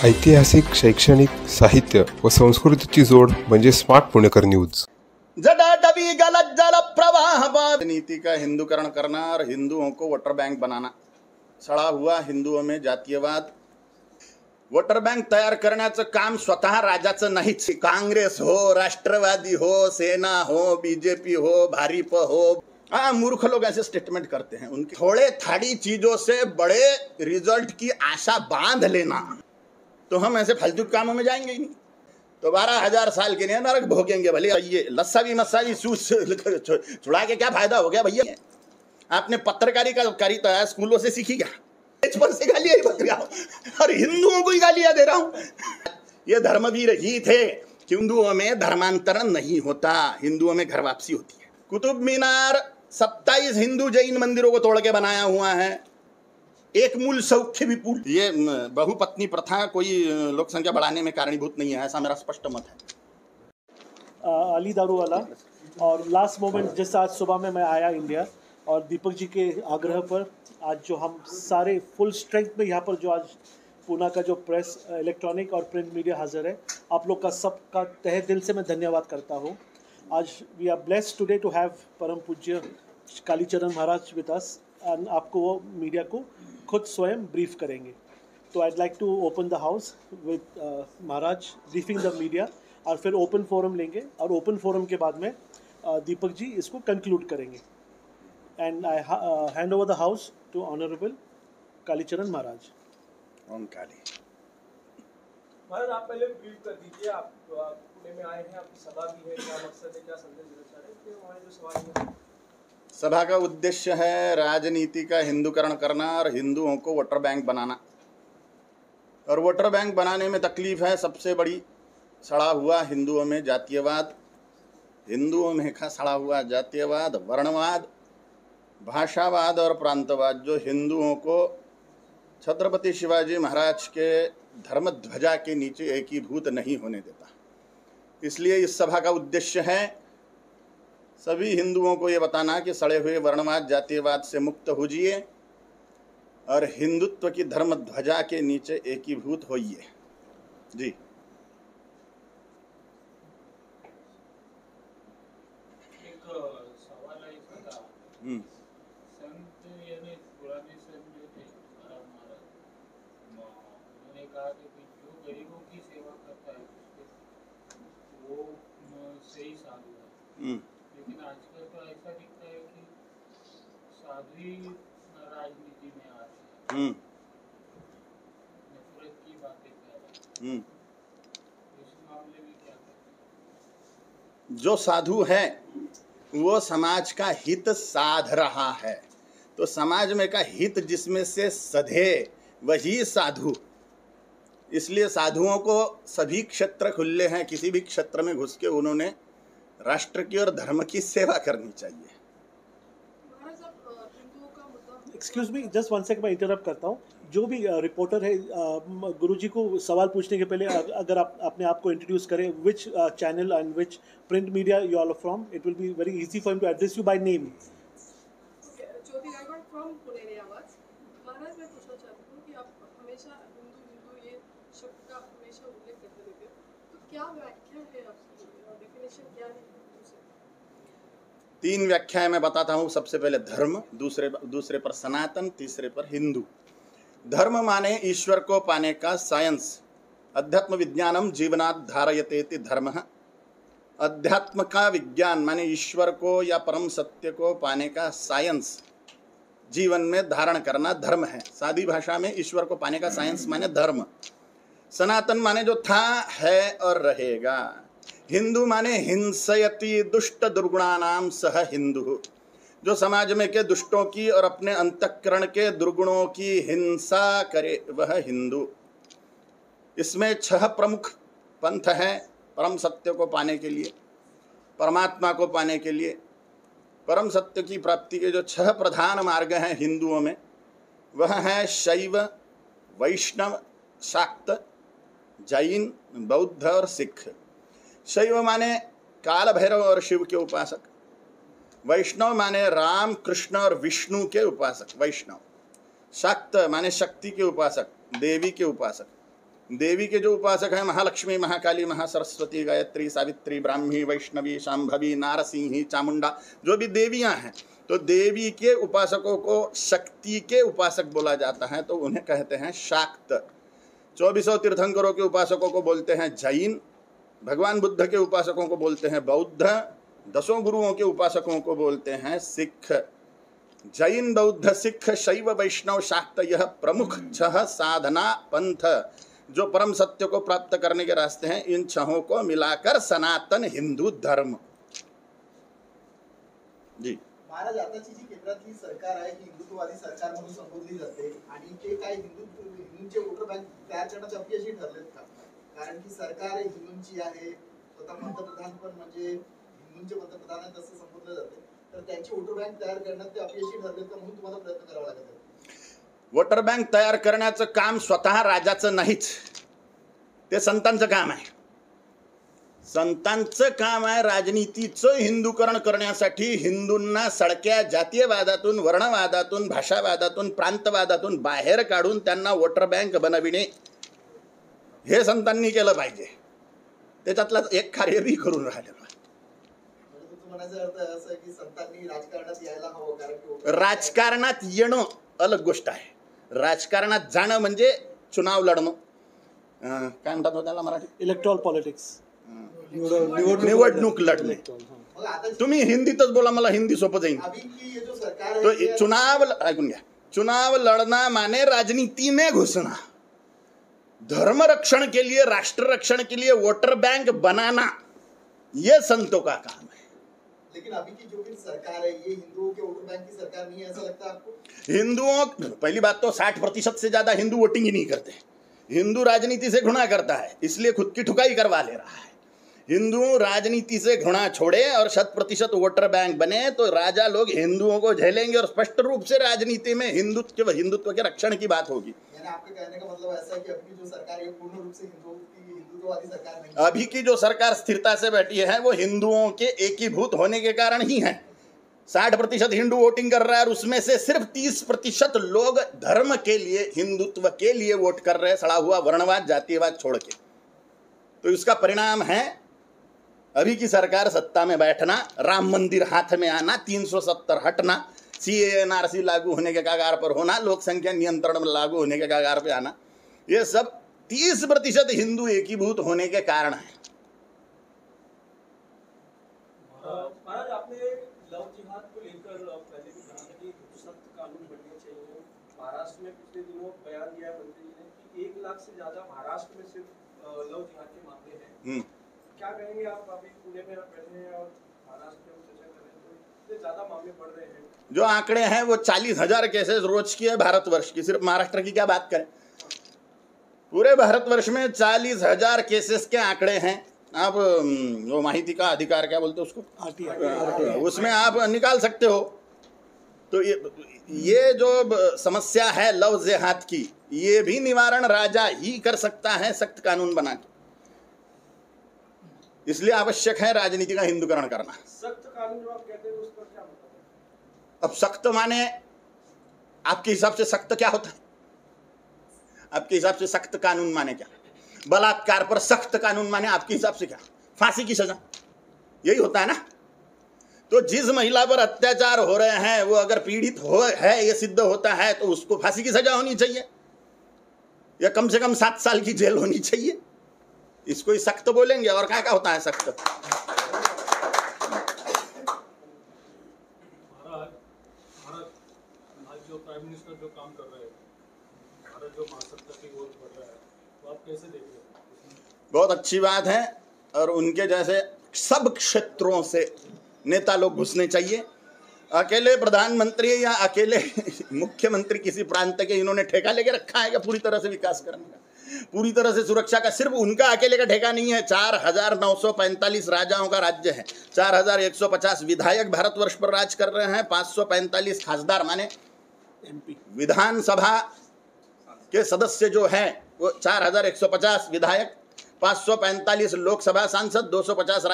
ऐतिहासिक, शैक्षणिक, साहित्य व संस्कृतीची जोड म्हणजे स्मार्ट पुणेकर न्यूज। जडाडवी गलत जल प्रवाह नीति का हिंदूकरण करना और हिंदुओं को वोटर बैंक बनाना। सड़ा हुआ हिंदुओं में जातीयवाद। वोटर बैंक तयार करण्याचं काम स्वतः राजाचं नाहीच। काँग्रेस हो, राष्ट्रवादी हो, सेना हो, बीजेपी हो, भाजपा हो, मूर्ख लोग ऐसे स्टेटमेंट करते हैं। उनकी थोड़े थाड़ी चीजों से बड़े रिजल्ट की आशा बांध लेना, तो हम ऐसे फालतू कामों में जाएंगे ही नहीं। तो 12,000 साल के लिए नरक भोगेंगे भले। ये लस्सा भी सूस छुड़ा के क्या फायदा हो गया भैया? आपने पत्रकारिता स्कूलों से सीखी क्या? पर से गालियां ही बत रहा हूं और हिंदुओं को ही गालियां दे रहा हूं। ये धर्मवीर ही थे कि हिंदुओं में धर्मांतरण नहीं होता, हिंदुओं में घर वापसी होती है। कुतुब मीनार 27 हिंदू जैन मंदिरों को तोड़ के बनाया हुआ है। एक मूल सौख्य विपुल। ये बहुपत्नी प्रथा कोई लोक संख्या बढ़ाने में कारणीभूत नहीं है, ऐसा मेरा स्पष्ट मत है। अली दारू वाला और लास्ट मोमेंट, जैसे आज सुबह में मैं आया इंडिया और दीपक जी के आग्रह पर आज जो हम सारे फुल स्ट्रेंथ में यहाँ पर जो आज पूना का जो प्रेस, इलेक्ट्रॉनिक और प्रिंट मीडिया हाजिर है, आप लोग का सबका तहे दिल से मैं धन्यवाद करता हूँ। आज we are blessed today to have परम पूज्य Kalicharan Maharaj with us, and आपको वो मीडिया को खुद स्वयं ब्रीफ करेंगे। तो I like to open the house with Maharaj briefing the media, और फिर ओपन फोरम लेंगे और ओपन फोरम के बाद में दीपक जी इसको कंक्लूड करेंगे। And I hand over the house to honourable Kalicharan Maharaj. Om Kali Maharaj, आप पहले ब्रीफ कर दीजिए। आप पुणे में आए हैं, आपकी सभा भी है, क्या मकसद है, क्या संदेश देना चाह रहे हैं? फिर हमारे जो सवाल है, सभा का उद्देश्य है राजनीति का हिंदूकरण करना और हिंदुओं को वोटर बैंक बनाना। और वोटर बैंक बनाने में तकलीफ है सबसे बड़ी, सड़ा हुआ हिंदुओं में जातीयवाद। हिंदुओं में का सड़ा हुआ जातीयवाद, वर्णवाद, भाषावाद और प्रांतवाद, जो हिंदुओं को छत्रपति शिवाजी महाराज के धर्म ध्वजा के नीचे एकीभूत नहीं होने देता। इसलिए इस सभा का उद्देश्य है सभी हिंदुओं को ये बताना कि सड़े हुए वर्णवाद, जातीयवाद से मुक्त होइए और हिंदुत्व की धर्म ध्वजा के नीचे एकीभूत होइए। जी, एक सवाल है इसका। संत यानी पुराने संत जो थे महाराज, उन्होंने कहा कि जो गरीबों की सेवा करता है वो सही साधु है। लेकिन आजकल तो ऐसा दिखता है कि साधु ही राजनीति में आते हैं, नफरत की बातें कर रहे हैं। इस मामले में क्या करते हैं? जो साधु है वो समाज का हित साध रहा है, तो समाज में का हित जिसमें से सधे वही साधु। इसलिए साधुओं को सभी क्षेत्र खुले हैं, किसी भी क्षेत्र में घुस के उन्होंने राष्ट्र की और धर्म की सेवा करनी चाहिए। Excuse me, just one second, मैं इंटरप्ट करता हूँ। जो भी रिपोर्टर है, गुरुजी को सवाल पूछने के पहले अगर आप अपने आप को इंट्रोड्यूस करें, which channel and which print media you are from, it will be very easy for him to address you by name. Jyoti Gaikwad from Pune Awaaz. Maharaj, मैं पूछना चाहती हूँ कि आप हमेशा हिंदू ये शब्द का हमेशा उल्लेख करते रहते हो, तो क्या व्याख्या है आपकी, डेफिनेशन क्या है हिंदू से? 3 व्याख्याएं मैं बताता हूँ। सबसे पहले धर्म, दूसरे पर सनातन, तीसरे पर हिंदू। धर्म माने ईश्वर को पाने का साइंस। अध्यात्म विज्ञानम जीवनात् धारयतेति धर्मः। अध्यात्म का विज्ञान माने ईश्वर को या परम सत्य को पाने का साइंस, जीवन में धारण करना धर्म है। सादी भाषा में ईश्वर को पाने का साइंस माने धर्म। सनातन माने जो था, है और रहेगा। हिंदू माने हिंसयति दुष्ट दुर्गुणानाम सह हिंदु, जो समाज में के दुष्टों की और अपने अंतःकरण के दुर्गुणों की हिंसा करे वह हिंदू। इसमें 6 प्रमुख पंथ हैं परम सत्य को पाने के लिए, परमात्मा को पाने के लिए। परम सत्य की प्राप्ति के जो 6 प्रधान मार्ग हैं हिंदुओं में, वह है शैव, वैष्णव, शाक्त, जैन, बौद्ध और सिख। शैव माने काल भैरव और शिव के उपासक, वैष्णव माने राम, कृष्ण और विष्णु के उपासक वैष्णव, शाक्त माने शक्ति के उपासक, देवी के उपासक, देवी के जो उपासक हैं महालक्ष्मी, महाकाली, महासरस्वती, गायत्री, सावित्री, ब्राह्मी, वैष्णवी, शांभवी, नारसिंही, चामुंडा, जो भी देवियां हैं, तो देवी के उपासकों को शक्ति के उपासक बोला जाता है, तो उन्हें कहते हैं शाक्त। 2400 तीर्थंकरों के उपासकों को बोलते हैं जैन, भगवान बुद्ध के उपासकों को बोलते हैं बौद्ध, 10 गुरुओं के उपासकों को बोलते हैं सिख। जैन, बौद्ध, सिख, शैव, वैष्णव, शाक्त, यह प्रमुख 6 साधना पंथ जो परम सत्य को प्राप्त करने के रास्ते हैं, इन 6 को मिलाकर सनातन हिंदू धर्म। जी महाराज, आताची जी केंद्रातली सरकार आहे ही हिंदुत्ववादी सरकार म्हणून संबोधली जाते आणि ते काय हिंदूंचे वोटर बँक तयार करण्याचे अपयशी ठरलेत का? कारण की सरकार हिंदूंची आहे, स्वतः पंतप्रधान पण म्हणजे हिंदूंचे पंतप्रधान आहेत असं संबोधलं जाते, तर त्यांची वोटर बँक तयार करण्यात ते अपयशी ठरलेत का म्हणून तुम्हाला प्रयत्न करावा लागत आहे? वोटर बँक तयार करण्याचं काम स्वतः राजाचं नाहीच, ते संतांचं काम आहे। संतांचं काम आहे राजनीतीचं हिंदूकरण करण्यासाठी हिंदूंना सडक्या जातीयवादातून, वर्णवादातून, भाषावादातून, प्रांतवादातून बाहेर काढून त्यांना वोटर बँक बनविणे, हे संतांनी केलं पाहिजे। त्याच्यातलं एक कार्य बी करून राहिलेलं आहे। राजकारणात येणं अलग गोष्ट आहे, राजकारणात जाणं म्हणजे चुनाव लढणं, काय म्हणतात त्याला मराठी, इलेक्ट्रॉल पॉलिटिक्स, निवडणूक लढणे। तुम्ही हिंदीतच बोला, मला हिंदी सोपं जाईल। तो चुनाव, ऐकून घ्या, चुनाव लड़ना माने राजनीति में घुसना, धर्म रक्षण के लिए, राष्ट्र रक्षण के लिए वोटर बैंक बनाना, ये संतों का काम है। लेकिन अभी की जो भी सरकार है ये हिंदुओं के वोटर बैंक की सरकार नहीं है, ऐसा लगता है आपको? हिंदुओं, पहली बात तो 60% से ज्यादा हिंदू वोटिंग ही नहीं करते। हिंदू राजनीति से घृणा करता है, इसलिए खुद की ठुकाई करवा ले रहा है। हिंदू राजनीति से घृणा छोड़े और 100% वोटर बैंक बने तो राजा लोग हिंदुओं को झेलेंगे और स्पष्ट रूप से राजनीति में हिंदुत्व के रक्षण की बात होगी। यानी आपके कहने का मतलब ऐसा है कि अभी जो सरकार है पूर्ण रूप से हिंदुत्ववादी सरकार नहीं है। अभी की जो सरकार स्थिरता से बैठी है वो हिंदुओं के एकीभूत होने के कारण ही है। 60% हिंदू वोटिंग कर रहा है और उसमें से सिर्फ 30% लोग धर्म के लिए, हिंदुत्व के लिए वोट कर रहे हैं, सड़ा हुआ वर्णवाद, जातीयवाद छोड़ के। तो इसका परिणाम है अभी की सरकार सत्ता में बैठना, राम मंदिर हाथ में आना, 370 हटना, CA/NRC लागू होने के कगार पर होना, लोक संख्या नियंत्रण में लागू होने के कगार पे आना, ये सब 30% हिंदू एकीभूत होने के कारण है। महाराज, आपने लव जिहाद को लेकर पहले भी कहा था कि सख्त कानून बनने चाहिए। महाराष्ट्र में पिछले दिनों बयान दिया है मंत्री जी ने कि 1 लाख से ज्यादा महाराष्ट्र में सिर्फ लव जिहाद के मामले हैं। क्या कहेंगे आप? अभी पुणे में बैठे हैं और महाराष्ट्र में चर्चा कर रहे हैं, तो इतने ज्यादा मामले बढ़ रहे हैं। जो आंकड़े हैं वो 40,000 केसेस रोज की है भारतवर्ष की, सिर्फ महाराष्ट्र की क्या बात करें, पूरे भारतवर्ष में 40,000 केसेस के आंकड़े हैं। आप वो माहिती का अधिकार क्या बोलते हैं उसको, RTI, उसमें आप निकाल सकते हो। तो ये जो समस्या है लव जिहाद की, ये भी निवारण राजा ही कर सकता है सख्त कानून बना के। इसलिए आवश्यक है राजनीति का हिंदूकरण करना। सख्त कानून जो आप कहते हैं उस पर क्या मतलब है? अब सख्त माने आपके हिसाब से सख्त क्या होता है? आपके हिसाब से सख्त कानून माने क्या? बलात्कार पर सख्त कानून माने आपके हिसाब से क्या? फांसी की सजा, यही होता है ना। तो जिस महिला पर अत्याचार हो रहे हैं वो अगर पीड़ित है ये सिद्ध होता है तो उसको फांसी की सजा होनी चाहिए या कम से कम 7 साल की जेल होनी चाहिए। इसको ही सख्त बोलेंगे। और क्या क्या होता है सख्त? आज जो प्राइम मिनिस्टर जो काम कर रहे हैं, भारत जो महासत्ता की ओर बढ़ रहा है, वो आप कैसे देख रहे हैं? बहुत अच्छी बात है और उनके जैसे सब क्षेत्रों से नेता लोग घुसने चाहिए। अकेले प्रधानमंत्री या अकेले मुख्यमंत्री किसी प्रांत के इन्होंने ठेका लेके रखा है क्या पूरी तरह से विकास करने का, पूरी तरह से सुरक्षा का? सिर्फ उनका अकेले का ठेका नहीं है। 4,945 राजाओं का राज्य है, 4,150 विधायक भारतवर्ष पर राज कर रहे हैं, 545 खासदार माने MP विधानसभा के सदस्य जो हैं वो 4,150 विधायक, 545 लोकसभा सांसद, 250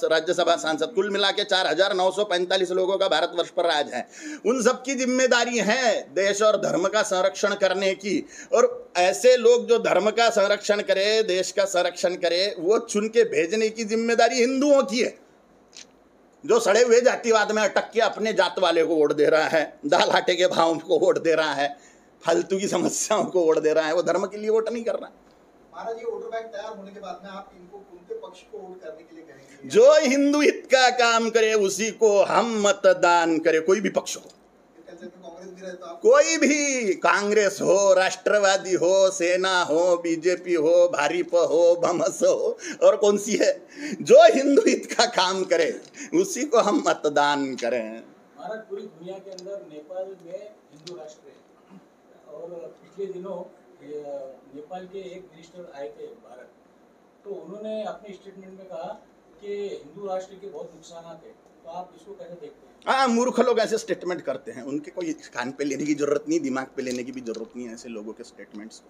राज्यसभा सांसद, कुल मिला के 4945 लोगों का भारतवर्ष पर राज है। उन सबकी जिम्मेदारी है देश और धर्म का संरक्षण करने की, और ऐसे लोग जो धर्म का संरक्षण करे, देश का संरक्षण करे, वो चुन के भेजने की जिम्मेदारी हिंदुओं की है। जो सड़े हुए जातिवाद में अटक के अपने जात वाले को वोट दे रहा है, दाल आटे के भाव को वोट दे रहा है, फालतू की समस्याओं को वोट दे रहा है, वो धर्म के लिए वोट नहीं कर रहा। महाराज, ये वोटर बैंक तैयार होने के बाद में आप इनको उनके पक्ष को वोट करने के लिए कहेंगे? जो हिंदू हित का काम करे उसी को हम मतदान करे, कोई भी पक्ष हो, कांग्रेस भी रहे तो आप कोई भी, कांग्रेस हो, राष्ट्रवादी हो, सेना हो, बीजेपी हो, भारीप हो, भमस हो, और कौन सी है, जो हिंदू हित का काम करे उसी को हम मतदान करें। महाराज, पूरी दुनिया के अंदर नेपाल में हिंदू राष्ट्र है, और पिछले दिनों नेपाल के एक मिनिस्टर आए थे भारत, तो उन्होंने अपने स्टेटमेंट में कहा कि हिंदू राष्ट्र के बहुत नुकसान है, तो आप इसको कैसे देखते हैं? हाँ, मूर्ख लोग ऐसे स्टेटमेंट करते हैं, उनके कोई कान पे लेने की जरूरत नहीं, दिमाग पे लेने की भी जरूरत नहीं है ऐसे लोगों के स्टेटमेंट्स को।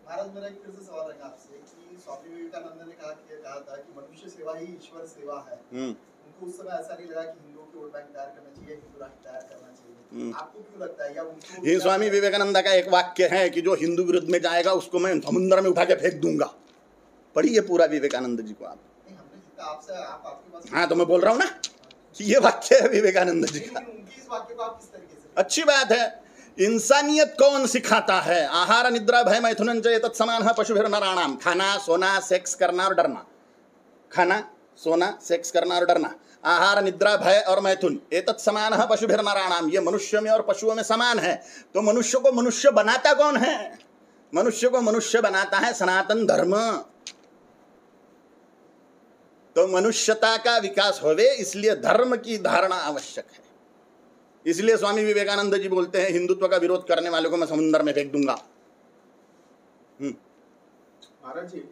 महाराज, मेरा एक फिर से सवाल है आपसे कि स्वामी विवेकानंद ने कहा था कि मनुष्य सेवा ही ईश्वर सेवा है। उनको उस समय ऐसा नहीं लगा कि हिंदुओं के वोट बैंक तैयार करना चाहिए, हिंदू राष्ट्र तैयार करना चाहिए, आपको क्यों लगता है? या उनको ये स्वामी विवेकानंद का एक वाक्य है कि जो हिंदू विरुद्ध में जाएगा उसको मैं समुद्र में उठा के फेंक दूंगा। पढ़िए पूरा विवेकानंद जी को आप। हमने जितना आपसे आपके पास, हाँ, तो मैं बोल रहा हूँ ना कि ये वाक्य है विवेकानंद जी का। उनकी इस वाक्य को आप किस तरीके से? अच्छी बात है। इंसानियत कौन सिखाता है? आहार निद्रा भय मैथुनन च एतत् समानः पशुभिर् नराणाम। खाना, सोना, सेक्स करना और डरना, खाना, सोना, सेक्स करना और डरना, आहार निद्रा भय और मैथुन, एतत् समानः पशुभिर् नराणाम, ये मनुष्य में और पशुओं में समान है। तो मनुष्य को मनुष्य बनाता कौन है? मनुष्य को मनुष्य बनाता है सनातन धर्म। तो मनुष्यता का विकास होवे इसलिए धर्म की धारणा आवश्यक है। इसलिए स्वामी विवेकानंद जी बोलते हैं हिंदुत्व का विरोध करने वालों को मैं समुद्र में फेंक दूंगा। महाराज जी,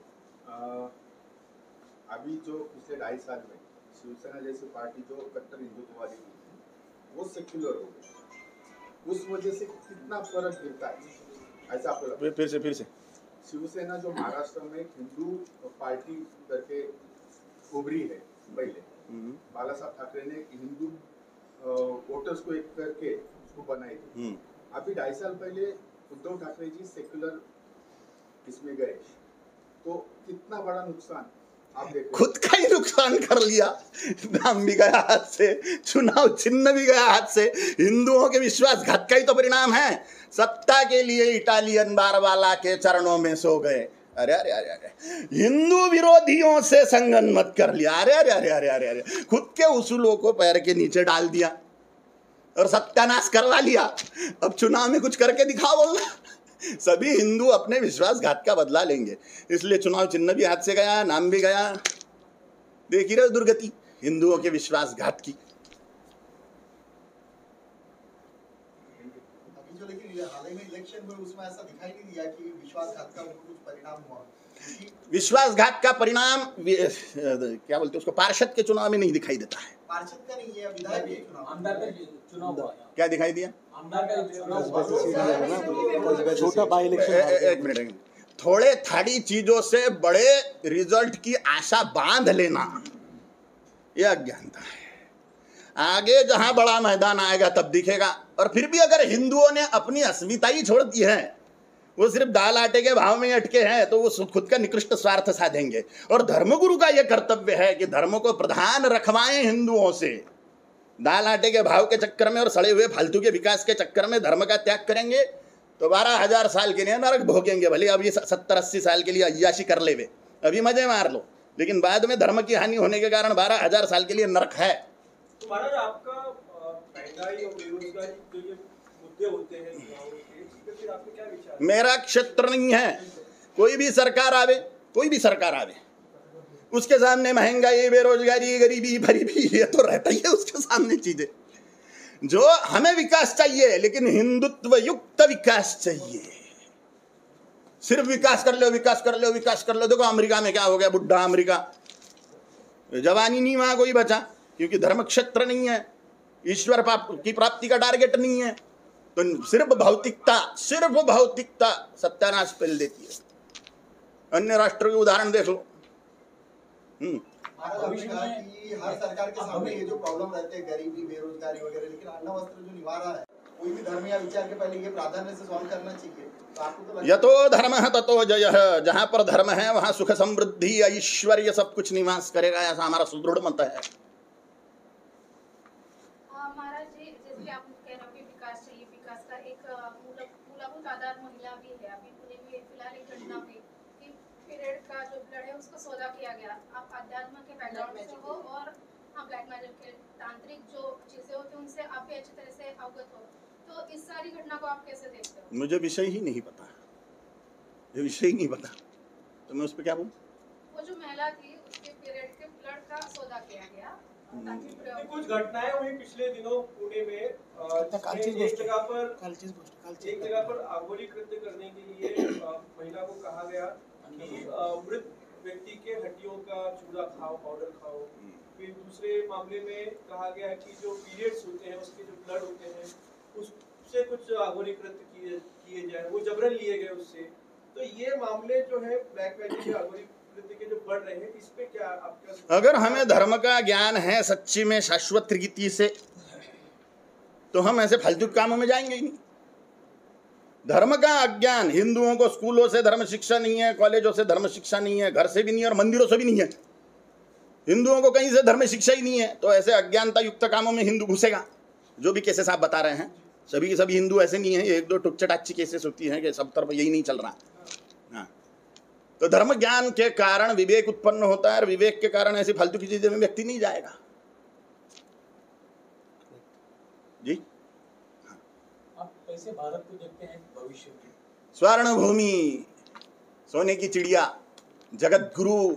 अभी जो पिछले 2.5 साल में शिवसेना जैसी पार्टी जो कट्टर हिंदुत्ववादी थी वो सेक्युलर हो गई, उस वजह से कितना फर्क गिरता है ऐसा आपको लगता है? फिर से शिवसेना जो महाराष्ट्र में हिंदू पार्टी करके उभरी है, पहले बाला साहब ठाकरे ने हिंदू वोटर्स को एक करके उसको बनाई थी। अभी 2.5 साल पहले उद्धव ठाकरे जी सेक्युलर इसमें गए, तो कितना बड़ा नुकसान आप देख, खुद का ही नुकसान कर लिया। नाम भी गया हाथ से, चुनाव चिन्ह भी गया हाथ से। हिंदुओं के विश्वासघात का ही तो परिणाम है। सत्ता के लिए इटालियन बारवाला के चरणों में सो गए। अरे अरे अरे अरे, हिंदू विरोधियों से संगन मत कर लिया। अरे अरे अरे अरे अरे अरे, खुद के उसूलों को पैर के नीचे डाल दिया और सत्यानाश करवा लिया। अब चुनाव में कुछ करके दिखाओ बोलना। सभी हिंदू अपने विश्वासघात का बदला लेंगे, इसलिए चुनाव चिन्ह भी हाथ से गया, नाम भी गया। देख ही रहे दुर्गति हिंदुओं के विश्वासघात की। अभी जो लेकिन हाल ही में इलेक्शन हुए उसमें ऐसा दिखाई नहीं दिया कि विश्वासघात का उनको कुछ परिणाम हुआ। विश्वासघात का परिणाम क्या बोलते हैं उसको, पार्षद के चुनाव में नहीं दिखाई देता है। पार्षद का नहीं है, विधायक के चुनाव, आमदार का चुनाव हुआ, क्या दिखाई दिया? आमदार का चुनाव, छोटा बाई इलेक्शन। एक मिनट, थोड़े थाड़ी चीजों से बड़े रिजल्ट की आशा बांध लेना यह अज्ञानता है। आगे जहां बड़ा मैदान आएगा तब दिखेगा। और फिर भी अगर हिंदुओं ने अपनी अस्मिता ही छोड़ दी है, वो सिर्फ दाल आटे के भाव में अटके हैं, तो वो खुद का निकृष्ट स्वार्थ साधेंगे। और धर्मगुरु का यह कर्तव्य है कि धर्म को प्रधान रखवाएं हिंदुओं से। दाल आटे के भाव के चक्कर में और सड़े हुए फालतू के विकास के चक्कर में धर्म का त्याग करेंगे तो 12,000 साल के लिए नरक भोगेंगे। भले अब ये 70-80 साल के लिए अय्याशी कर लेवे, अभी मजे मार लो, लेकिन बाद में धर्म की हानि होने के कारण 12,000 साल के लिए नरक है। तो महाराज, आपका महंगाई और बेरोजगारी जो ये मुद्दे होते हैं फिर आपके क्या विचार? मेरा क्षेत्र नहीं है। कोई भी सरकार आवे, कोई भी सरकार आवे, उसके सामने महंगाई, बेरोजगारी, गरीबी, भरीबी, ये तो रहता ही है उसके सामने चीजें। जो हमें विकास चाहिए, लेकिन हिंदुत्व युक्त विकास चाहिए। सिर्फ विकास कर लो, विकास कर लो, विकास कर लो। देखो अमेरिका में क्या हो गया, बुढ़ा अमेरिका, जवानी नहीं वहां कोई बचा, क्योंकि धर्म क्षेत्र नहीं है, ईश्वर की प्राप्ति का टारगेट नहीं है। तो सिर्फ भौतिकता सत्यानाश फैल देती है। अन्य राष्ट्रों के उदाहरण देख लो। महाराज आपने कहा कि हर सरकार के सामने ये जो प्रॉब्लम रहते हैं, गरीबी, बेरोजगारी वगैरह, लेकिन अन्न वस्त्र जो निवारा है, कोई भी धर्म या विचार के पहले ये प्राधान्य से सॉल्व करना चाहिए। तो आपको तो यतो धर्म है ततो जयः, जहां पर धर्म है वहां सुख समृद्धि ऐश्वर्य सब कुछ निवास करेगा, ऐसा हमारा सुदृढ़ मत है। महाराज जी, जैसे आप कह रहे हो कि विकास चाहिए, विकास का एक मूलभूत आधार महिला भी है। अभी पुणे में फिलहाल एक घटना हुई कि पीरियड का जो ब्लड है उसको सौदा किया गया। आप अध्यात्म के बैकग्राउंड से हो और ब्लैक मैजिक के तांत्रिक जो चीजें होती हैं उनसे आप भी अच्छी तरह से अवगत हो, तो इस सारी घटना को आप कैसे देखते हो? मुझे विषय ही नहीं पता, ये विषय ही नहीं पता, तो मैं उस पर क्या बोलूं? वो जो महिला थी उसके पीरियड के ब्लड का सौदा किया गया ताकि प्रयोग। कुछ घटनाएं हुई पिछले दिनों पुणे में, एक जगह पर आगोरी कृत्य करने के लिए महिला को कहा गया कि मृत व्यक्ति के हड्डियों का चूरा खाओ, पाउडर खाओ। फिर दूसरे मामले में कहा गया कि जो पीरियड्स होते हैं उसके जो ब्लड होते हैं उससे कुछ आगोरी कृत्य किए जाए, वो जबरन लिए गए उससे। तो ये मामले जो है ब्लैक मैजिक के आगोरी कृत्य के जो बढ़ रहे हैं, इस पे क्या आपका? अगर हमें धर्म का ज्ञान है सच्ची में शाश्वत रीति से, तो हम ऐसे फालतू कामों में जाएंगे ही नहीं। धर्म का अज्ञान, हिंदुओं को स्कूलों से धर्म शिक्षा नहीं है, कॉलेजों से धर्म शिक्षा नहीं है, घर से भी नहीं है और मंदिरों से भी नहीं है। हिंदुओं को कहीं से धर्म शिक्षा ही नहीं है, तो ऐसे अज्ञानता युक्त कामों में हिंदू घुसेगा। जो भी केसेस आप बता रहे हैं सभी के सभी हिंदू ऐसे नहीं है, एक दो टुच्चे केसेस होती हैं कि सब तरफ यही नहीं चल रहा। हाँ, तो धर्म ज्ञान के कारण विवेक उत्पन्न होता है और विवेक के कारण ऐसी फालतू की चीजें में व्यक्ति नहीं जाएगा। जी आप कैसे भारत को देखते हैं भविष्य में? स्वर्ण भूमि, सोने की चिड़िया, जगत गुरु,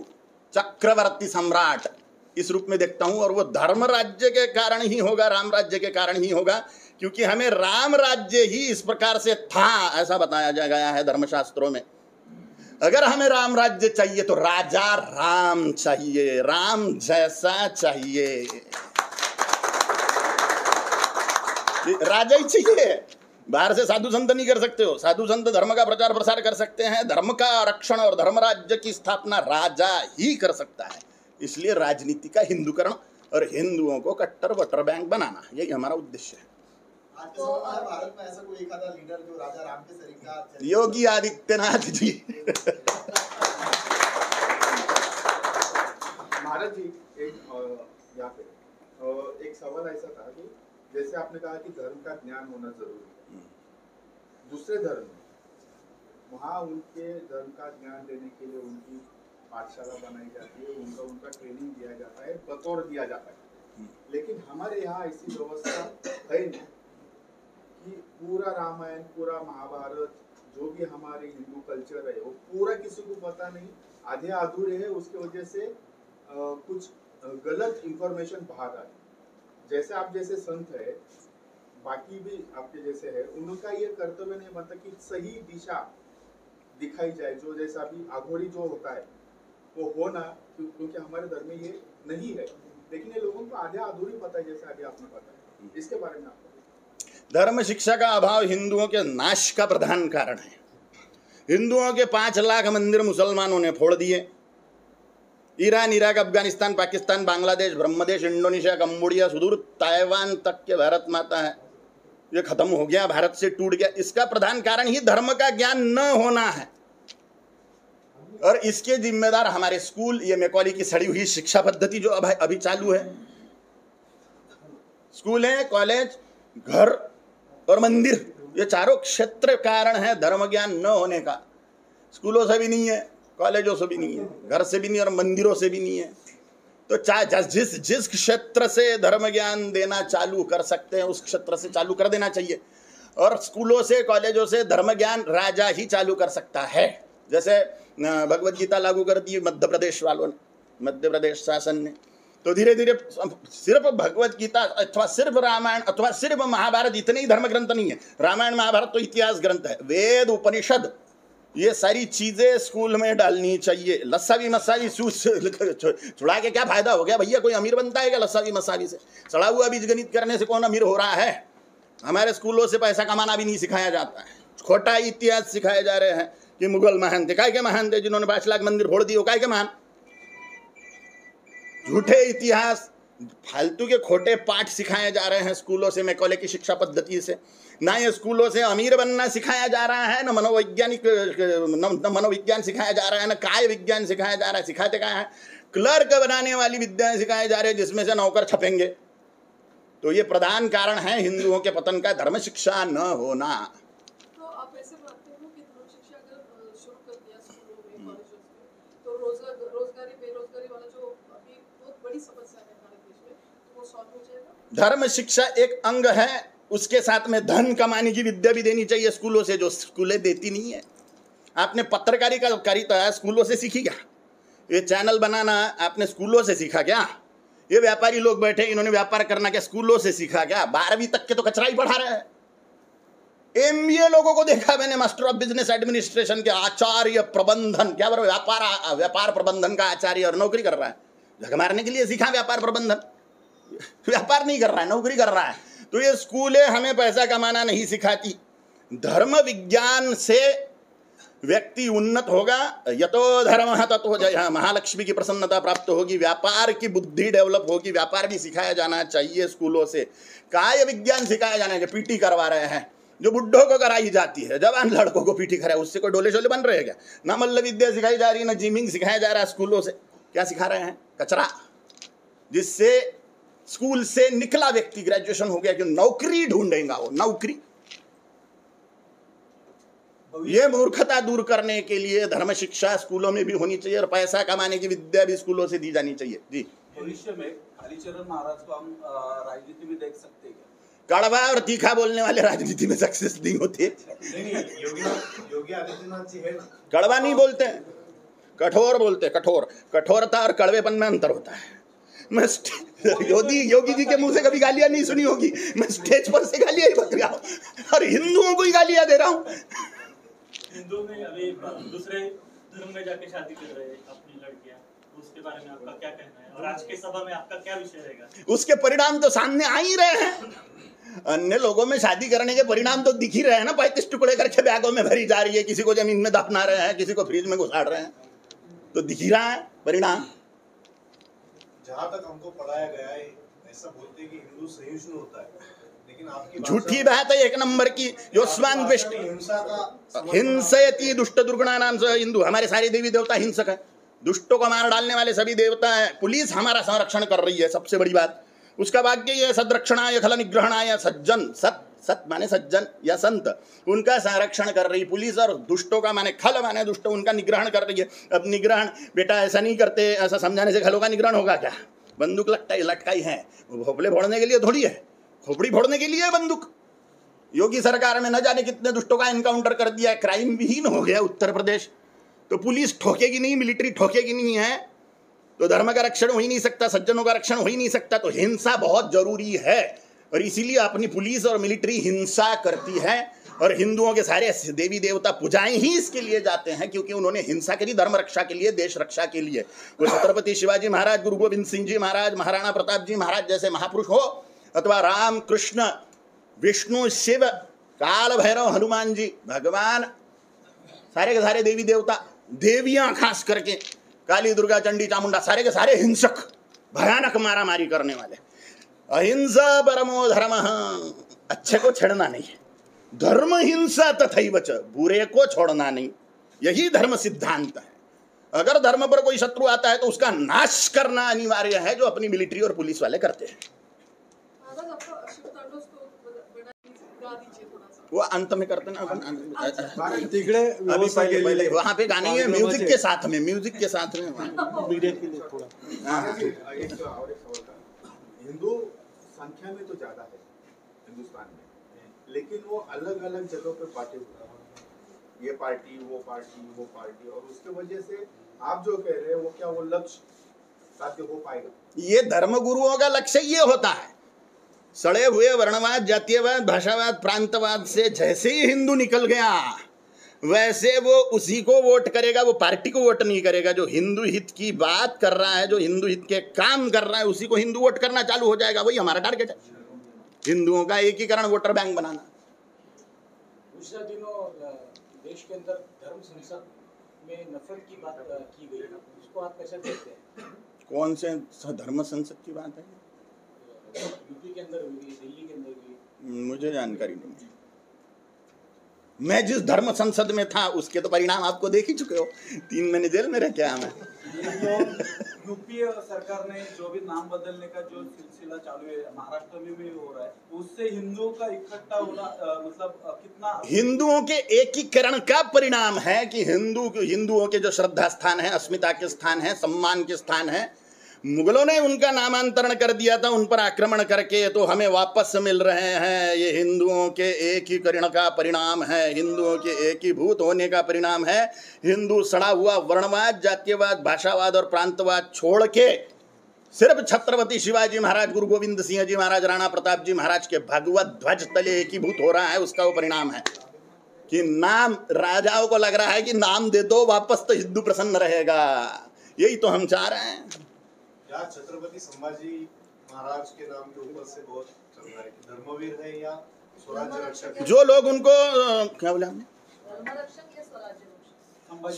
चक्रवर्ती सम्राट, इस रूप में देखता हूं। और वो धर्म राज्य के कारण ही होगा, राम राज्य के कारण ही होगा, क्योंकि हमें राम राज्य ही इस प्रकार से था ऐसा बताया गया है धर्मशास्त्रों में। अगर हमें राम राज्य चाहिए तो राजा राम चाहिए, राम जैसा चाहिए, राजा ही चाहिए। बाहर से साधु संत नहीं कर सकते हो। साधु संत धर्म का प्रचार प्रसार कर सकते हैं, धर्म का आरक्षण और धर्म राज्य की स्थापना राजा ही कर सकता है। इसलिए राजनीति का हिंदूकरण और हिंदुओं को कट्टर वटर बैंक बनाना, यही हमारा उद्देश्य है। आज के समय में भारत में ऐसा कोई एक आधा लीडर जो राजा राम के तरीका, योगी आदित्यनाथ जी। महाराज जी, यहाँ पे एक सवाल ऐसा था कि जैसे आपने कहा कि धर्म का ज्ञान होना जरूरी है, दूसरे धर्म में वहाँ उनके धर्म का ज्ञान देने के लिए उनकी पाठशाला बनाई जाती है, उनका ट्रेनिंग दिया जाता है, बतौर दिया जाता है। लेकिन हमारे यहाँ ऐसी व्यवस्था है नहीं कि पूरा रामायण, पूरा महाभारत, जो भी हमारे हिंदू कल्चर है वो पूरा किसी को पता नहीं, आधे अधूरे है। उसके वजह से कुछ गलत इंफॉर्मेशन बाहर आए। जैसे आप जैसे संत है, बाकी भी आपके जैसे है, उनका ये कर्तव्य नहीं बनता कि सही दिशा दिखाई जाए। जो जैसा अभी अघोरी जो होता है वो होना, क्योंकि हमारे धर्म में ये नहीं है, लेकिन ये लोगों को आधे अधूरी पता है, जैसे अभी आपने बताया। इसके बारे में आपको? धर्म शिक्षा का अभाव हिंदुओं के नाश का प्रधान कारण है। हिंदुओं के 5 लाख मंदिर मुसलमानों ने फोड़ दिए। Iran, Iraq, Afghanistan, Pakistan, Bangladesh, Brahmadesh, Indonesia, Cambodia, सुदूर ताइवान तक के भारत माता है, ये खत्म हो गया, भारत से टूट गया। इसका प्रधान कारण ही धर्म का ज्ञान न होना है। और इसके जिम्मेदार हमारे स्कूल, ये मैकॉली की सड़ी हुई शिक्षा पद्धति जो अभी चालू है। स्कूल है, कॉलेज, घर और मंदिर, ये चारों क्षेत्र कारण है धर्म ज्ञान न होने का। स्कूलों से भी नहीं है, कॉलेजों से भी नहीं है, घर से भी नहीं और मंदिरों से भी नहीं है। तो जिस क्षेत्र से धर्म ज्ञान देना चालू कर सकते हैं उस क्षेत्र से चालू कर देना चाहिए। और स्कूलों से, कॉलेजों से धर्म ज्ञान राजा ही चालू कर सकता है। जैसे भगवत गीता लागू कर दी मध्य प्रदेश वालों ने, मध्य प्रदेश शासन ने, तो धीरे धीरे सिर्फ भगवत गीता अथवा सिर्फ रामायण अथवा सिर्फ महाभारत, इतने ही धर्म ग्रंथ नहीं है। रामायण महाभारत तो इतिहास ग्रंथ है। वेद, उपनिषद, ये सारी चीजें स्कूल में डालनी चाहिए। लस्सावी मस्सावी छुड़ा के क्या फायदा हो गया भैया? कोई अमीर बनता है क्या लस्सावी मस्सावी से? सड़ा हुआ बीज गणित करने से कौन अमीर हो रहा है? हमारे स्कूलों से पैसा कमाना भी नहीं सिखाया जाता है। खोटा इतिहास सिखाए जा रहे हैं कि मुगल महान थे। काय के महान थे? जिन्होंने 5 लाख मंदिर फोड़ दिए, काय के महान? झूठे इतिहास, फालतू के खोटे पाठ सिखाए जा रहे हैं स्कूलों से, मैकॉले की शिक्षा पद्धति से। ना ये स्कूलों से अमीर बनना सिखाया जा रहा है, न मनोविज्ञान सिखाया जा रहा है, न काय विज्ञान सिखाया जा रहा है। सिखाते क्या है? क्लर्क बनाने वाली विद्याएं सिखाई जा रही है, जिसमें से नौकर छपेंगे। तो ये प्रधान कारण है हिंदुओं के पतन का, धर्म शिक्षा न होना। तो आप ऐसे मानते हो कि धर्म शिक्षा अगर शुरू कर दिया स्कूलों में, कॉलेजों में, तो रोजगारी बेरोजगारी वाला जो अभी बहुत बड़ी समस्या है हमारे देश में, तो वो सॉल्व हो जाएगा? धर्म शिक्षा एक अंग है, उसके साथ में धन कमाने की विद्या भी देनी चाहिए स्कूलों से, जो स्कूलें देती नहीं है। आपने पत्रकारिता स्कूलों से सीखी क्या? ये चैनल बनाना आपने स्कूलों से सीखा क्या? ये व्यापारी लोग बैठे, इन्होंने व्यापार करना क्या स्कूलों से सीखा क्या? 12वीं तक के तो कचरा ही पढ़ा रहे हैं। MBA लोगों को देखा मैंने, मास्टर ऑफ बिजनेस एडमिनिस्ट्रेशन के आचार्य प्रबंधन, क्या बोलो, व्यापार प्रबंधन का आचार्य, और नौकरी कर रहा है। झक मारने के लिए सीखा व्यापार प्रबंधन? व्यापार नहीं कर रहा है, नौकरी कर रहा है। तो ये स्कूलें हमें पैसा कमाना नहीं सिखाती। धर्म विज्ञान से व्यक्ति उन्नत होगा। यतो धर्मः ततो जयः, महालक्ष्मी की प्रसन्नता प्राप्त होगी, व्यापार की बुद्धि डेवलप होगी। व्यापार भी सिखाया जाना चाहिए स्कूलों से। काय विज्ञान सिखाया जाना है, पीटी करवा रहे हैं, जो बुढ़ों को कराई जाती है, जवान लड़कों को पीटी कराए, उससे कोई डोले शोले बन रहे हैं क्या? ना मल्ल विद्या सिखाई जा रही है, ना जिमिंग सिखाया जा रहा है स्कूलों से। क्या सिखा रहे हैं? कचरा, जिससे स्कूल से निकला व्यक्ति ग्रेजुएशन हो गया कि नौकरी ढूंढेगा वो, नौकरी। ये मूर्खता दूर करने के लिए धर्म शिक्षा स्कूलों में भी होनी चाहिए, और पैसा कमाने की विद्या भी स्कूलों से दी जानी चाहिए। जी, भविष्य में कालीचरण महाराज को हम राजनीति में देख सकते हैं क्या? कड़वा और तीखा बोलने वाले राजनीति में सक्सेस नहीं होते। योगी आदित्यनाथ जी है ना, कड़वा नहीं बोलते, कठोर बोलते। कठोरता और कड़वेपन में अंतर होता है। मैं योगी जी के मुंह से कभी गालियां नहीं सुनी होगी, मैं स्टेज पर से गालियां ही बक रहा हूँ, और हिंदुओं को ही गालियां दे रहा हूँ। हिंदू में अभी दूसरे धर्म में जाके शादी कर रहे हैं अपनी लड़कियां, उसके बारे में आपका क्या कहना है, और आज के सभा में आपका क्या विषय रहेगा? उसके परिणाम तो सामने आ ही रहे हैं। अन्य लोगों में शादी करने के परिणाम तो दिख ही रहे हैं ना। 35 टुकड़े करके बैगों में भरी जा रही है, किसी को जमीन में दफना रहे हैं, किसी को फ्रिज में घुसाड़ रहे हैं, तो दिख ही रहा है परिणाम। जहाँ तक हमको पढ़ाया गया है, ऐसा बोलते हैं कि हिंदू सहिष्णु होता है, लेकिन आपकी झूठी बात है, 1 नंबर की। जो स्वांग हिंसयति दुष्ट दुर्गुणानां स हिंदू। हमारे सारे देवी देवता हिंसक है, दुष्टों को मार डालने वाले सभी देवता है। पुलिस हमारा संरक्षण कर रही है, सबसे बड़ी बात। उसका वाक्य ये, सद्रक्षणाय खल निग्रहणाय, सज्जन, सत माने सज्जन या संत, उनका संरक्षण कर रही पुलिस, और दुष्टों का माने खल माने दुष्ट, उनका निग्रहण कर रही है। अब निग्रहण बेटा ऐसा नहीं करते, ऐसा समझाने से खलों का निग्रहण होगा क्या? बंदूक लटकाई है, भोपले फोड़ने के लिए थोड़ी है, खोपड़ी फोड़ने के लिए बंदूक। योगी सरकार में न जाने कितने दुष्टों का एनकाउंटर कर दिया, क्राइम विहीन हो गया उत्तर प्रदेश। तो पुलिस ठोकेगी नहीं, मिलिट्री ठोकेगी नहीं है, तो धर्म का रक्षण हो ही नहीं सकता, सज्जनों का रक्षण हो ही नहीं सकता। तो हिंसा बहुत जरूरी है, और इसीलिए अपनी पुलिस और मिलिट्री हिंसा करती है। और हिंदुओं के सारे देवी देवता पूजाएं ही इसके लिए जाते हैं, क्योंकि उन्होंने हिंसा करी धर्म रक्षा के लिए, देश रक्षा के लिए। वो छत्रपति शिवाजी महाराज, गुरु गोविंद सिंह जी महाराज, महाराणा प्रताप जी महाराज जैसे महापुरुष हो, अथवा राम, कृष्ण, विष्णु, शिव, काल भैरव, हनुमान जी, भगवान, सारे के सारे देवी देवता, देवियां खास करके काली, दुर्गा, चंडी, चामुंडा, सारे के सारे हिंसक, भयानक मारामारी करने वाले। अहिंसा परमो धर्म, अच्छे को छेड़ना नहीं, धर्म हिंसा तथैव च, बुरे को छोड़ना नहीं, यही धर्म सिद्धांत है। अगर धर्म पर कोई शत्रु आता है तो उसका नाश करना अनिवार्य है, जो अपनी मिलिट्री और पुलिस वाले करते हैं। वो अंत में करते ना अपन, अभी पहले वहाँ पे गाने हैं म्यूजिक के साथ में, म्यूजिक के साथ में मीडिया के लिए थोड़ा। हिंदू संख्या में तो ज्यादा है हिंदुस्तान में, लेकिन वो अलग अलग जगहों पे बांटे हुए हैं, ये पार्टी वो पार्टी वो पार्टी, और उसके वजह से आप जो कह रहे हैं वो क्या वो लक्ष्य साध्य हो पाएगा? ये धर्म गुरुओं का लक्ष्य ये होता है, सड़े हुए वर्णवाद, जातीयवाद, भाषावाद, प्रांतवाद से जैसे ही हिंदू निकल गया, वैसे वो उसी को वोट करेगा, वो पार्टी को वोट नहीं करेगा। जो हिंदू हित की बात कर रहा है, जो हिंदू हित के काम कर रहा है, उसी को हिंदू वोट करना चालू हो जाएगा। वही हमारा टारगेट है। हिंदुओं का एकीकरण, वोटर बैंक बनाना। पिछले दिनों देश के अंदर धर्म संसद में नफरत की बात की गई, इसको आप कैसे देखते हैं? कौन से धर्म संसद की बात है? यूपी के अंदर हुई, दिल्ली के अंदर हुई। मुझे जानकारी नहीं है। मैं जिस धर्म संसद में था उसके तो परिणाम आपको देख ही चुके हो। 3 महीने जेल में रह के आया मैं। यूपी सरकार ने जो भी नाम बदलने का जो सिलसिला चालू है महाराष्ट्र में भी हो रहा है, उससे हिंदुओं का इकट्ठा होना मतलब कितना हिंदुओं के एकीकरण का परिणाम है कि हिंदुओं के जो श्रद्धा स्थान है, अस्मिता के स्थान है, सम्मान के स्थान है, मुगलों ने उनका नामांतरण कर दिया था उन पर आक्रमण करके, तो हमें वापस मिल रहे हैं। ये हिंदुओं के एकीकरण का परिणाम है, हिंदुओं के एकीभूत होने का परिणाम है। हिंदू सड़ा हुआ वर्णवाद, जातीयवाद, भाषावाद और प्रांतवाद छोड़ के सिर्फ छत्रपति शिवाजी महाराज, गुरु गोविंद सिंह जी महाराज, राणा प्रताप जी महाराज के भगवत ध्वज तले एकीभूत हो रहा है। उसका वो परिणाम है कि नाम, राजाओं को लग रहा है कि नाम दे दो वापस तो हिंदू प्रसन्न रहेगा। यही तो हम चाह रहे हैं। या छत्रपति संभाजी महाराज के नाम के ऊपर से बहुत चल रहा है कि धर्मवीर है या स्वराज्य रक्षक है। जो लोग उनको क्या बोला हमने,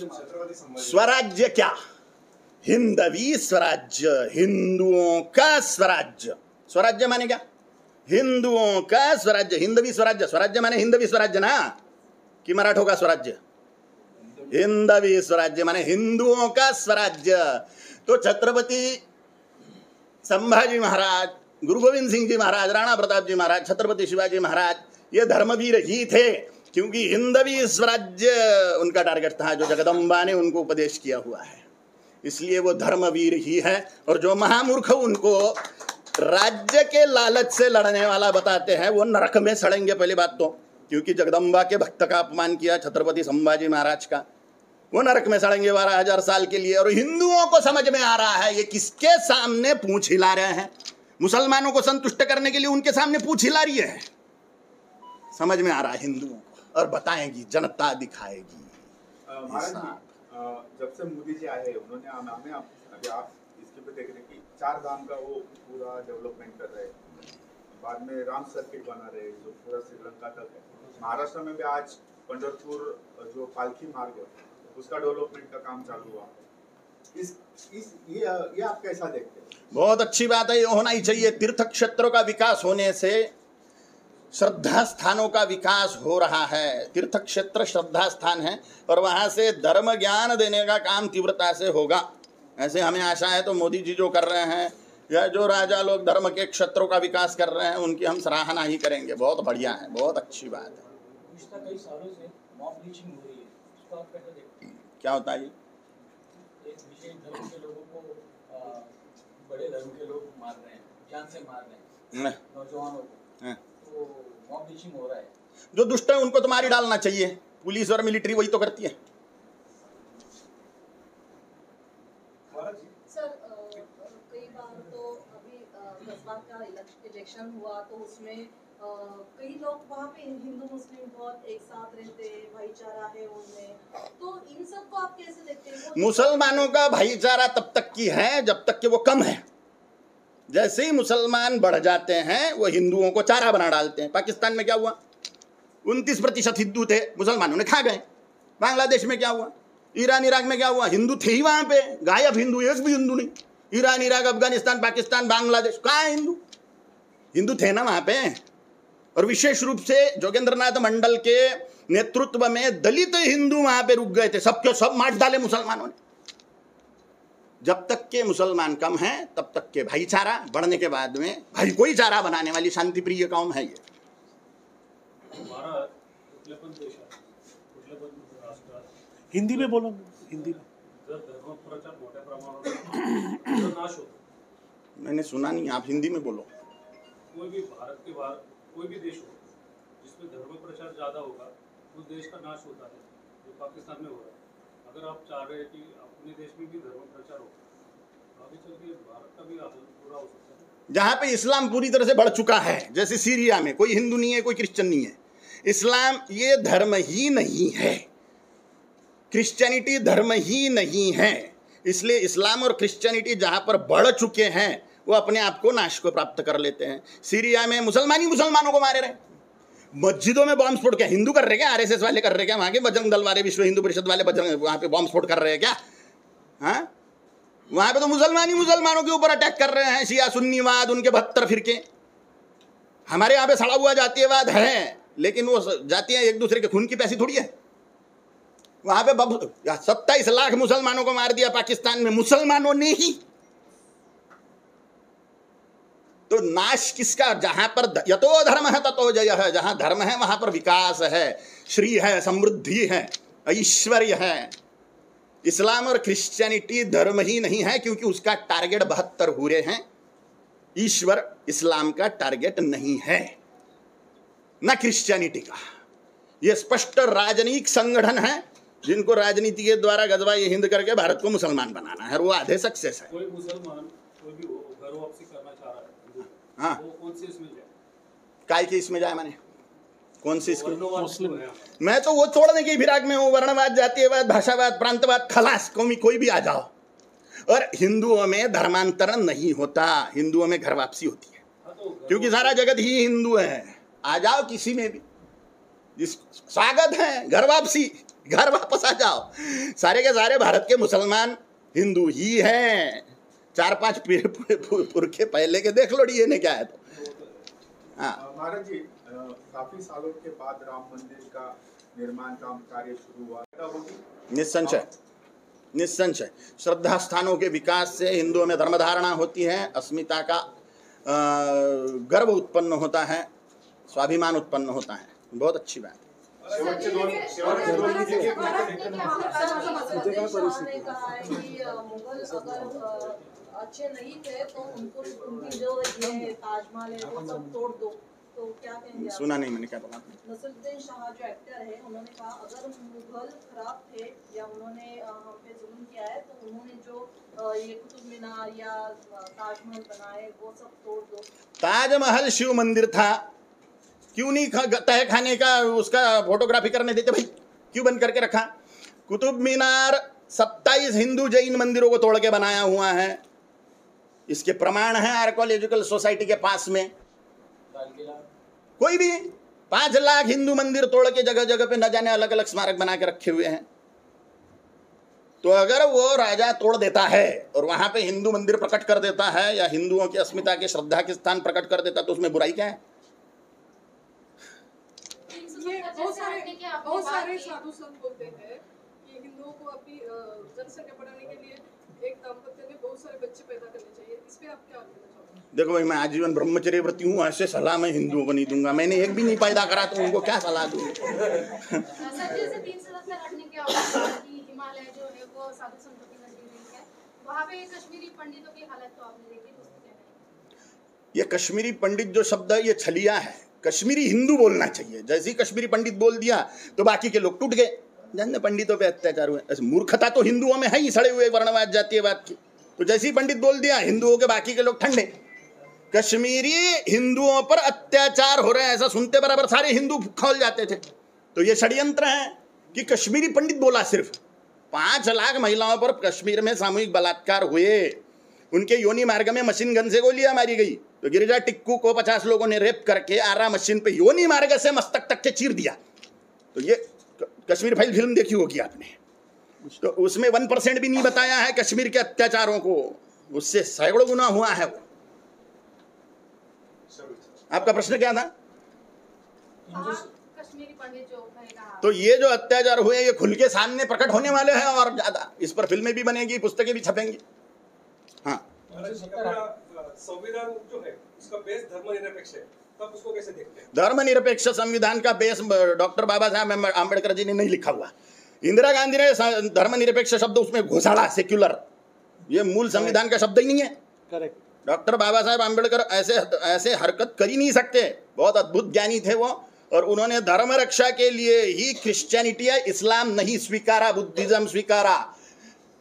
छत्रपति संभाजी स्वराज्य क्या, हिंदवी स्वराज्य, हिंदुओं का स्वराज्य। स्वराज्य माने क्या? हिंदुओं का स्वराज्य, हिंदवी स्वराज्य। स्वराज्य माने हिंदवी स्वराज्य ना, कि मराठों का स्वराज्य। हिंदवी स्वराज्य माने हिंदुओं का स्वराज्य। तो छत्रपति संभाजी महाराज, गुरु गोविंद सिंह जी महाराज, राणा प्रताप जी महाराज, छत्रपति शिवाजी महाराज ये धर्मवीर ही थे, क्योंकि हिंदवी स्वराज्य उनका टारगेट था, जो जगदम्बा ने उनको उपदेश किया हुआ है। इसलिए वो धर्मवीर ही है। और जो महामूर्ख उनको राज्य के लालच से लड़ने वाला बताते हैं, वो नरक में सड़ेंगे पहली बात तो, क्योंकि जगदम्बा के भक्त का अपमान किया छत्रपति संभाजी महाराज का, वो नरक में सड़ेंगे 12,000 साल के लिए। और हिंदुओं को समझ में आ रहा है ये किसके सामने पूंछ हिला रहे हैं। मुसलमानों को संतुष्ट करने के लिए उनके सामने पूंछ हिला रही है। समझ में आ रहा है हिंदुओं को, और बताएंगी, जनता दिखाएगी। महाराज जी, जब से मोदी जी आए उन्होंने हमें अभी आप इसके पे देख रहे कि 4 धाम का वो पूरा डेवलपमेंट कर रहे हैं, बाद में राम सर्किट बना रहे जो पूरा श्रीलंका तक है। महाराष्ट्र में भी आज पंढरपुर जो पालखी मार्ग है उसका डेवलपमेंट का काम चालू हुआ है। ये आप कैसा देखते हैं? बहुत अच्छी बात है, ये होना ही चाहिए। तीर्थ क्षेत्रों का विकास होने से श्रद्धा स्थानों का विकास हो रहा है। तीर्थ क्षेत्र श्रद्धा स्थान है और वहाँ से धर्म ज्ञान देने का काम तीव्रता से होगा। ऐसे हमें आशा है। तो मोदी जी जो कर रहे हैं या जो राजा लोग धर्म के क्षेत्रों का विकास कर रहे हैं, उनकी हम सराहना ही करेंगे। बहुत बढ़िया है, बहुत अच्छी बात है। कई सालों से मॉब लिंचिंग हो रही है, इसको आप कैसे देखते हैं? क्या होता है? एक विशेष धर्म के लोगों को बड़े धर्म के लोग मार रहे हैं, जान से मार रहे हैं नौजवानों को, तो मॉब लिंचिंग हो रहा है। जो दुष्ट है उनको तो मार ही डालना चाहिए। पुलिस और मिलिट्री वही तो करती है। सर, कई बार तो अभी कस्बा का इलेक्शन हुआ तो उसमें कई लोग वहाँ पे हिंदू मुस्लिम बहुत एक साथ रहते हैं, भाईचारा है उनमें, तो इन सब को आप कैसे देखते हैं? मुसलमानों का भाईचारा तब तक की है जब तक कि वो कम है। जैसे ही मुसलमान बढ़ जाते हैं वो हिंदुओं को चारा बना डालते हैं। पाकिस्तान में क्या हुआ? 29% हिंदू थे, मुसलमानों ने खा गए। बांग्लादेश में क्या हुआ? ईरान इराक में क्या हुआ? हिंदू थे ही वहाँ पे, गायब हिंदू, एक भी हिंदू नहीं। ईरान इराक अफगानिस्तान पाकिस्तान बांग्लादेश, कहाँ है हिंदू? हिंदू थे ना वहाँ पे। और विशेष रूप से जोगेंद्रनाथ मंडल के नेतृत्व में दलित हिंदू वहां पे रुक गए थे, सबके सब मार डाले मुसलमानों ने। जब तक के मुसलमान कम हैं तब तक के भाईचारा, बढ़ने के बाद में भाई कोई चारा बनाने वाली शांति प्रिय कौम है ये। हिंदी में बोलो, हिंदी में। मैंने सुना नहीं, आप हिंदी में बोलो। कोई भी भारत के बाहर कोई भी देश हो जिसमें धर्म प्रचार ज्यादा होगा उस देश का नाश होता है, जो पाकिस्तान में हो रहा है। अगर आप चाह रहे हैं कि अपने देश में भी धर्म प्रचार हो, आगे चल के भारत का भी हाल पूरा हो सकता है। जहाँ पे इस्लाम पूरी तरह से बढ़ चुका है, जैसे सीरिया में कोई हिंदू नहीं है, कोई क्रिश्चियन नहीं है। इस्लाम ये धर्म ही नहीं है, क्रिश्चियनिटी धर्म ही नहीं है। इसलिए इस्लाम और क्रिश्चियनिटी जहाँ पर बढ़ चुके हैं वो अपने आप को नाश को प्राप्त कर लेते हैं। सीरिया में मुसलमान ही मुसलमानों को मारे रहे, मस्जिदों में बॉम्ब स्फोट क्या हिंदू कर रहे क्या, आरएसएस वाले कर रहे क्या, वहां के बजरंग दल वाले, विश्व हिंदू परिषद वाले बजरंग वहां पे बॉम्ब स्फोट कर रहे हैं क्या? हाँ, वहां पे तो मुसलमान ही मुसलमानों के ऊपर अटैक कर रहे हैं, शिया सुन्नीवाद, उनके 72 फिरके। हमारे यहाँ पे सड़ा हुआ जातीयवाद है, लेकिन वो जातियां एक दूसरे के खून की प्यासी थोड़ी है। वहां पे 27 लाख मुसलमानों को मार दिया पाकिस्तान में, मुसलमानों ने ही। तो नाश किसका? जहां पर यतो धर्म है ततो जय है, जहां धर्म है वहां पर विकास है, श्री है, समृद्धि है, ऐश्वर्य है। इस्लाम और क्रिश्चियनिटी धर्म ही नहीं है, क्योंकि उसका टारगेट 72 हुए हैं। ईश्वर इस्लाम का टारगेट नहीं है, ना क्रिश्चियनिटी का। यह स्पष्ट राजनीतिक संगठन है, जिनको राजनीति के द्वारा गजवा ये हिंद करके भारत को मुसलमान बनाना है, और वो आधे सक्सेस है। कोई मुसलमान कोई भी घर वापसी करना चाह रहा है, हाँ, वो कौन सी इसमें जाए? काय की इसमें जाए? मैंने कौन सी इसकी? मुस्लिम। मैं तो वो तोड़ने की फिराक में हूँ, वर्णवाद, जातीयवाद, भाषावाद, प्रांतवाद, खलास, कोई भी आ जाओ। और हिंदुओं में धर्मांतरण नहीं होता, हिंदुओं में घर वापसी होती है, क्योंकि सारा जगत ही हिंदू है। आ जाओ किसी में भी, जिस स्वागत है, घर वापसी, घर वापस आ जाओ। सारे के सारे भारत के मुसलमान हिंदू ही हैं। 4-5 पुरखे पहले के देख लो डीएनए क्या है। तो हाँ महाराज जी, काफी सालों के बाद राम मंदिर का निर्माण का कार्य शुरू हुआ, निस्संशय निस्संशय श्रद्धा स्थानों के विकास से हिंदुओं में धर्म धारणा होती है, अस्मिता का गर्व उत्पन्न होता है, स्वाभिमान उत्पन्न होता है। बहुत अच्छी बात है। अच्छे नहीं थे तो उनको उनकी जो ये ताजमहल है वो सब तोड़ दो, तो क्या कहेंगे? सुना नहीं मैंने, क्या बोला? नसरुद्दीन शाह जो एक्टर है, उन्होंने कहा अगर मुगल खराब थे या उन्होंने हम पे जुल्म किया है, तो उन्होंने जो ये कुतुब मीनार या ताजमहल बनाए वो सब तोड़ दो। ताजमहल शिव मंदिर था, क्यों नहीं तय खाने का उसका फोटोग्राफी करने देते भाई? क्यों बंद करके रखा? कुतुब मीनार 27 हिंदू जैन मंदिरों को तोड़ के बनाया हुआ है। इसके प्रमाण है आर्कोलॉजिकल सोसाइटी के पास में। कोई भी 5 लाख हिंदू मंदिर तोड़ के जगह जगह पे न जाने अलग अलग स्मारक बना के रखे हुए हैं। तो अगर वो राजा तोड़ देता है और वहां पे हिंदू मंदिर प्रकट कर देता है या हिंदुओं की अस्मिता के श्रद्धा के स्थान प्रकट कर देता, तो उसमें बुराई क्या है? बहुत सारे साधु संत बोलते हैं कि हिंदुओं को अपनी जनसंख्या बढ़ाने के लिए एक दाम्पत्य में बहुत सारे बच्चे पैदा करने चाहिए। इस पे आप क्या कहना चाहोगे? देखो भाई, मैं आजीवन ब्रह्मचर्य व्रती हूँ, ऐसे सलाह मैं हिंदुओं को नहीं दूंगा। मैंने एक भी नहीं पैदा करा तो उनको क्या सलाह दूँ? हिमालय जो है वो साधु संतों की नजदीक है, वहाँ पे कश्मीरी पंडितों की हालत तो आपने देखी, तो उसको कहना है। ये कश्मीरी पंडित जो शब्द है ये छलिया है। कश्मीरी हिंदू बोलना चाहिए। जैसे ही कश्मीरी पंडित बोल दिया तो बाकी के लोग टूट गए, जानते पंडितों पे अत्याचार हुए। ऐसे मूर्खता तो हिंदुओं में है ही, सड़े हुए वर्णवाद, जातीयवाद की। तो जैसे ही पंडित बोल दिया, हिंदुओं के बाकी के लोग ठंडे। कश्मीरी हिंदुओं पर अत्याचार हो रहे हैं, ऐसा सुनते बराबर सारे हिंदू खोल जाते थे। तो ये षड्यंत्र है कि कश्मीरी पंडित बोला। सिर्फ 5 लाख महिलाओं पर कश्मीर में सामूहिक बलात्कार हुए, उनके योनि मार्ग में मशीन गन से गोलियां मारी गई। तो गिरिजा टिक्कू को 50 लोगों ने रेप करके आरा मशीन पे योनि मार्ग से मस्तक तक के चीर दिया। तो ये कश्मीर फाइल फिल्म देखी होगी आपने, तो उसमें 1% भी नहीं बताया है कश्मीर के अत्याचारों को, उससे सैकड़ों गुना हुआ है वो। आपका प्रश्न क्या था? कश्मीरी पंडित जो कहेगा, तो ये जो अत्याचार हुए ये खुल के सामने प्रकट होने वाले हैं, और ज्यादा इस पर फिल्में भी बनेगी, पुस्तकें भी छपेंगी। हाँ, संविधान जो है उसका बेस धर्मनिरपेक्ष है, तब उसको कैसे देखते हैं? धर्मनिरपेक्ष संविधान का बेस डॉक्टर बाबा साहब आम्बेडकर जी ने नहीं लिखा हुआ। इंदिरा गांधी ने धर्मनिरपेक्ष शब्द उसमें घुसाड़ा, सेक्युलर। ये मूल संविधान का शब्द ही नहीं है। करेक्ट। डॉक्टर बाबा साहब आम्बेडकर ऐसे हरकत कर ही नहीं सकते। बहुत अद्भुत ज्ञानी थे वो, और उन्होंने धर्म रक्षा के लिए ही क्रिश्चियनिटी या इस्लाम नहीं स्वीकारा, बुद्धिज्म स्वीकारा।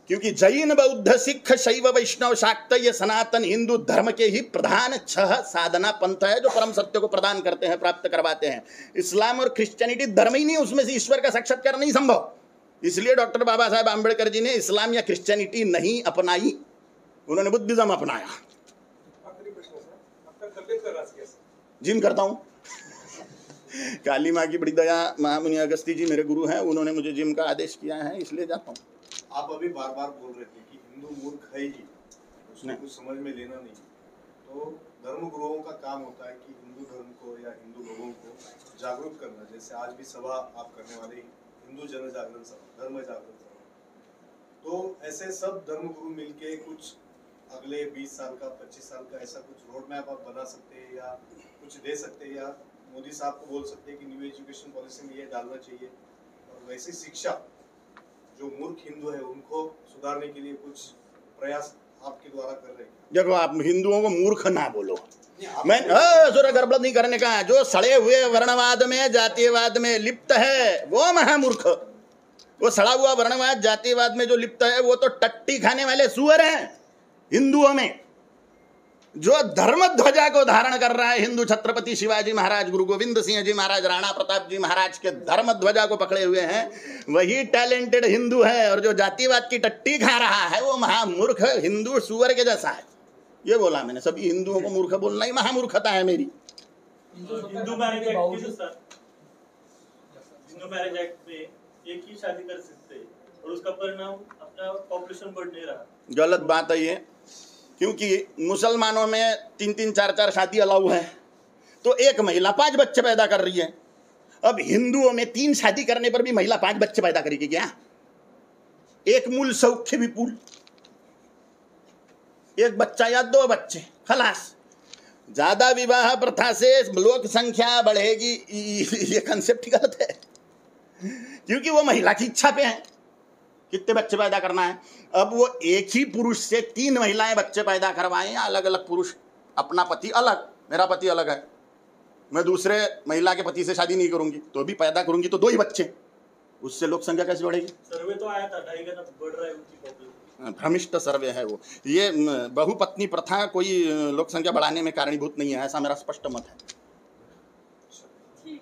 क्योंकि जैन, बौद्ध, सिख, शैव, वैष्णव, शाक्त ये सनातन हिंदू धर्म के ही प्रधान 6 साधना पंथ है जो परम सत्य को प्रदान करते हैं, प्राप्त करवाते हैं। इस्लाम और क्रिश्चियनिटी धर्म ही नहीं, उसमें से ईश्वर का साक्षात्कार नहीं संभव। इसलिए डॉक्टर बाबा साहब आम्बेडकर जी ने इस्लाम या क्रिश्चियनिटी नहीं अपनाई, उन्होंने बुद्धिज्म अपनाया। अंबेडकर राजकीय जिम करता हूँ। काली माँ की बड़ी दया, महामुनि अगस्ती जी मेरे गुरु हैं, उन्होंने मुझे जिम का आदेश किया है, इसलिए जाता हूँ। आप अभी बार बार बोल रहे थे कि हिंदू मूर्ख है ही, उसको कुछ समझ में लेना नहीं। तो धर्म गुरुओं का काम होता है कि हिंदू धर्म को या हिंदू लोगों को जागरूक करना। जैसे आज भी सभा आप करने वाले हिंदू जन जागरण सभा, धर्म जागरण सभा, तो ऐसे सब धर्म गुरु मिलके कुछ अगले 20 साल का 25 साल का ऐसा कुछ रोड मैप आप बना सकते हैं या कुछ दे सकते हैं, या मोदी साहब को बोल सकते हैं कि न्यू एजुकेशन पॉलिसी में ये डालना चाहिए। और वैसी शिक्षा जो मूर्ख हिंदू है उनको सुधारने के लिए कुछ प्रयास आपके द्वारा कर रहे हैं। देखो, आप हिंदुओं को मूर्ख ना बोलो, मैं सुर गड़बड़ नहीं करने का। जो सड़े हुए वर्णवाद में जातिवाद में लिप्त है वो महामूर्ख। वो सड़ा हुआ वर्णवाद जातिवाद में जो लिप्त है वो तो टट्टी खाने वाले सुअर हैं। हिंदुओं में जो धर्म ध्वजा को धारण कर रहा है, हिंदू छत्रपति शिवाजी महाराज, गुरु गोविंद सिंह जी महाराज, राणा प्रताप जी महाराज के धर्म ध्वजा को पकड़े हुए हैं, वही टैलेंटेड हिंदू है। और जो जातिवाद की टट्टी खा रहा है वो महामूर्ख हिंदू सुअर के जैसा है। ये बोला मैंने, सभी हिंदुओं को मूर्ख बोलना ही महामूर्खता है मेरी। हिंदू मैरिज एक्ट में एक ही शादी कर सकते हैं और उसका परिणाम अपना पॉपुलेशन बढ़ नहीं रहा। गलत बात है ये, क्योंकि मुसलमानों में 3-3, 4-4 शादी अलाउ है, तो एक महिला 5 बच्चे पैदा कर रही है। अब हिंदुओं में 3 शादी करने पर भी महिला 5 बच्चे पैदा करेगी क्या? एक मूल सौख्य विपुल, एक बच्चा या 2 बच्चे, खलास। ज्यादा विवाह प्रथा से लोक संख्या बढ़ेगी, ये कंसेप्ट गलत है, क्योंकि वो महिला की इच्छा पे है कितने बच्चे पैदा करना है। अब वो एक ही पुरुष से 3 महिलाएं बच्चे पैदा करवाएं, अलग अलग पुरुष, अपना पति अलग, मेरा पति अलग है, मैं दूसरे महिला के पति से शादी नहीं करूंगी, तो भी पैदा करूंगी तो 2 ही बच्चे, उससे लोक संख्या कैसे बढ़ेगी? सर्वे तो आया था 2.5 गुना बढ़ रहा है उनकी पॉपुलेशन। भ्रमिष्ट सर्वे है वो। ये बहुपत्नी प्रथा कोई लोक संख्या बढ़ाने में कारणीभूत नहीं है, ऐसा मेरा स्पष्ट मत है।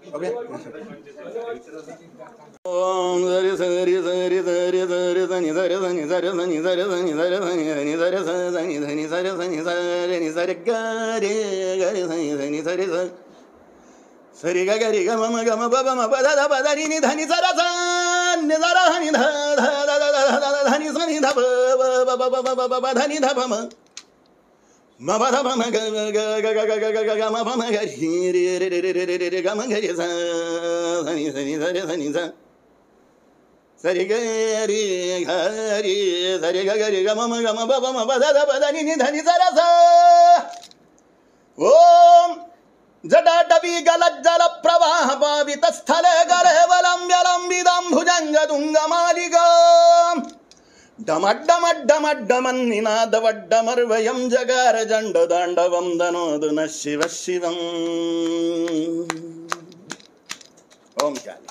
ओके, ओम हरि हरि हरि हरि हरि धनि हरि धनि हरि धनि हरि धनि हरि धनि धनि हरि धनि धनि हरि धनि हरि हरि गरे गरे धनि धनि हरि सरि ग गरि ग म ग म ब ब म प ध ध प ध नि धनि जरा धनि जरा धनि ध ध ध ध धनि धनि ध ब ब ब ब ब ब धनि ध प म म ब ध प म ग ग ग ग ग ग ग म प म ग रि रि रि रि रि रि रि ग म ग रि ध धनि धनि धरि धनि ध सरि ग रि ग रि सरि ग ग रि ग म ग म ब ब म प ध ध प ध नि धनि जरा ध। ओम जटाटवी गलज्जल प्रवाह पावित स्थले गलवलंब्यलंबिदं भुजंग दुंगमालिकाम् डमड्डमड्डमड्डमन्निनादवड्डमर्वयं जगार जंड दांडवं दनोदन शिव शिवम्। ओम काली।